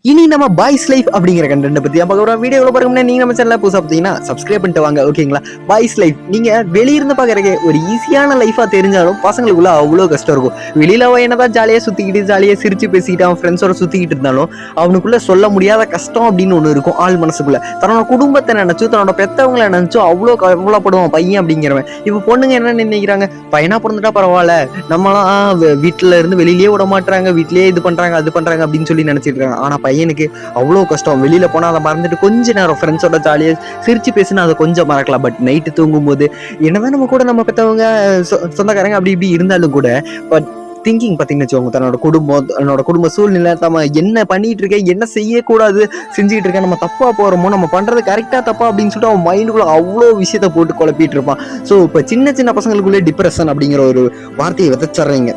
இனி நம்ம boys life அப்படிங்கிற கண்டென்ட் பத்தி பார்க்க வீடியோவில் பாருங்க. நீங்க நம்ம சேனல் புதுசாக பார்த்தீங்கன்னா சப்ஸ்கிரைப் பண்ணிட்டு வாங்க. ஓகேங்களா? பாய்ஸ் லைஃப் நீங்க வெளியிருந்து பார்க்கறதுக்கு ஒரு ஈஸியான லைஃபா தெரிஞ்சாலும் பசங்களுக்குள்ள அவ்வளோ கஷ்டம் இருக்கும். வெளியில அவன் என்னதான் ஜாலியாக சுத்திக்கிட்டு ஜாலியாக சிரிச்சு பேசிக்கிட்டு அவன் ஃப்ரெண்ட்ஸோட சுத்திக்கிட்டு இருந்தாலும் அவனுக்குள்ள சொல்ல முடியாத கஷ்டம் அப்படின்னு ஒன்று இருக்கும். ஆள் மனசுக்குள்ள தன்னோட குடும்பத்தை நினைச்சு தன்னோட பெத்தவங்களை நினைச்சு அவ்வளோ கவலைப்படுவான் பையன் அப்படிங்கிறவன். இப்போ பொண்ணுங்க என்ன நினைக்கிறாங்க, பையனா பிறந்துட்டா பரவாயில்ல, நம்மளாம் வீட்டுல இருந்து வெளியிலேயே விட மாட்டாங்க, வீட்லயே இது பண்றாங்க அது பண்றாங்க அப்படின்னு சொல்லி நினைச்சிட்டு இருக்காங்க. ஆனா பையனுக்கு அவ்வளோ கஷ்டம். வெளியில போனா அதை மறந்துட்டு கொஞ்ச நேரம் ஃப்ரெண்ட்ஸோட ஜாலியா சிரிச்சு பேசினா அதை கொஞ்சம் மறக்கலாம். பட் நைட்டு தூங்கும் போது என்னதான் நம்ம கூட நம்ம பெற்றவங்க சொந்தக்காரங்க அப்படி இப்படி இருந்தாலும் கூட பட் திங்கிங் பார்த்தீங்கன்னு வச்சுக்கோங்க, தன்னோட குடும்ப சூழ்நிலை, நம்ம என்ன பண்ணிட்டு இருக்கேன், என்ன செய்யக்கூடாது செஞ்சுட்டு இருக்கேன், நம்ம தப்பா போறோமோ, நம்ம பண்றது கரெக்டா தப்பா அப்படின்னு சொல்லிட்டு அவன் மைண்டுக்குள்ள அவ்வளோ விஷயத்த போட்டு குழப்பிட்டு இருப்பான். ஸோ இப்போ சின்ன சின்ன பசங்களுக்குள்ளே டிப்ரெஷன் அப்படிங்கிற ஒரு வார்த்தையை விதைச்சிடுறீங்க.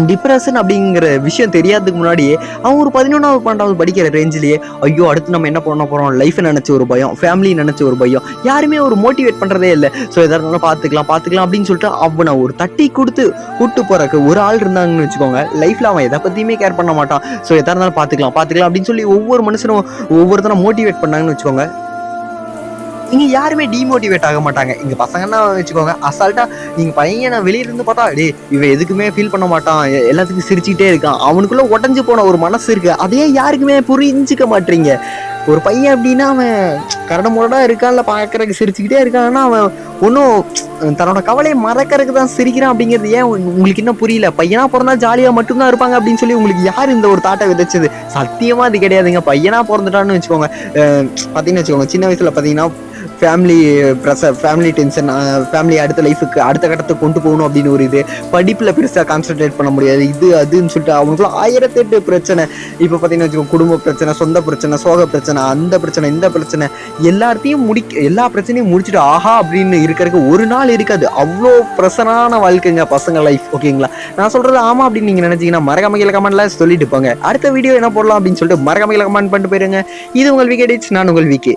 டிப்ரெஷன் அப்படிங்கிற விஷயம் தெரியாததுக்கு முன்னாடியே அவன் ஒரு 11வது 12வது படிக்கிற ரேஞ்சிலேயே ஐயோ அடுத்து நம்ம என்ன பண்ண போறோம், லைஃபை நினைச்ச ஒரு பயம், ஃபேமிலி நினைச்ச ஒரு பயம், யாருமே ஒரு மோட்டிவேட் பண்றதே இல்லை. ஸோ எதா இருந்தாலும் பார்த்துக்கலாம் அப்படின்னு சொல்லிட்டு அவனை ஒரு தட்டி கொடுத்து கூட்டு போறக்கு ஒரு ஆள் இருந்தாங்கன்னு வச்சுக்கோங்க, லைஃப்ல அவன் எதை பத்தியுமே கேர் பண்ண மாட்டான். ஸோ எதா இருந்தாலும் பார்த்துக்கலாம் அப்படின்னு சொல்லி ஒவ்வொரு மனுஷனும் ஒவ்வொருத்தரும் மோட்டிவேட் பண்ணாங்கன்னு வச்சுக்கோங்க, இங்க யாருமே டிமோட்டிவேட் ஆக மாட்டாங்க. இங்க பசங்கன்னா வச்சுக்கோங்க, அசால்ட்டா நீங்க பையனை வெளியிருந்து பார்த்தா இவன் எதுக்குமே ஃபீல் பண்ண மாட்டான், எல்லாத்துக்கும் சிரிச்சுக்கிட்டே இருக்கான், அவனுக்குள்ள உடஞ்சு போன ஒரு மனசு இருக்கு, அதையே யாருக்குமே புரிஞ்சுக்க மாட்டீங்க. ஒரு பையன் அப்படின்னா அவன் கரடமுரடா இருக்கான்ல, பார்க்கறதுக்கு சிரிச்சுக்கிட்டே இருக்கான்னா அவன் ஒன்றும் தன்னோட கவலையை மறக்கறதுக்கு தான் சிரிக்கிறான் அப்படிங்கிறது ஏன் உங்களுக்கு இன்னும் புரியல? பையனா பிறந்தா ஜாலியா மட்டும்தான் இருப்பாங்க அப்படின்னு சொல்லி உங்களுக்கு யார் இந்த ஒரு தாட்டை விதைச்சது? சத்தியமா அது கிடையாதுங்க. பையனா பிறந்துட்டான்னு வச்சுக்கோங்க, பார்த்தீங்கன்னு வச்சுக்கோங்க, சின்ன வயசுல பார்த்தீங்கன்னா family pressure, family tension, family அடுத்த லைஃபுக்கு அடுத்த கட்டத்துக்கு கொண்டு போகணும் அப்படின்னு ஒரு இது, படிப்பில் பெருசாக கான்சன்ட்ரேட் பண்ண முடியாது, இது அதுன்னு சொல்லிட்டு அவங்களுக்குலாம் 1008 பிரச்சனை. இப்போ பார்த்தீங்கன்னா வச்சுக்கோங்க, குடும்ப பிரச்சனை, சொந்த பிரச்சனை, சோக பிரச்சனை, அந்த பிரச்சனை இந்த பிரச்சனை, எல்லா பிரச்சனையும் முடிச்சுட்டு ஆஹா அப்படின்னு இருக்கிறதுக்கு ஒரு நாள் இருக்காது. அவ்வளோ ப்ரெஷரான வாழ்க்கைங்க பசங்க லைஃப். ஓகேங்களா? நான் சொல்றது ஆமா அப்படின்னு நீங்க நினைச்சீங்கன்னா மறக்காம கமெண்ட்ல சொல்லிட்டு போங்க. அடுத்த வீடியோ என்ன போடலாம் அப்படின்னு சொல்லிட்டு மறக்காம கமெண்ட் பண்ணிட்டு போயிருங்க. இது உங்கள் விகே டிச், நான் உங்கள் விகே.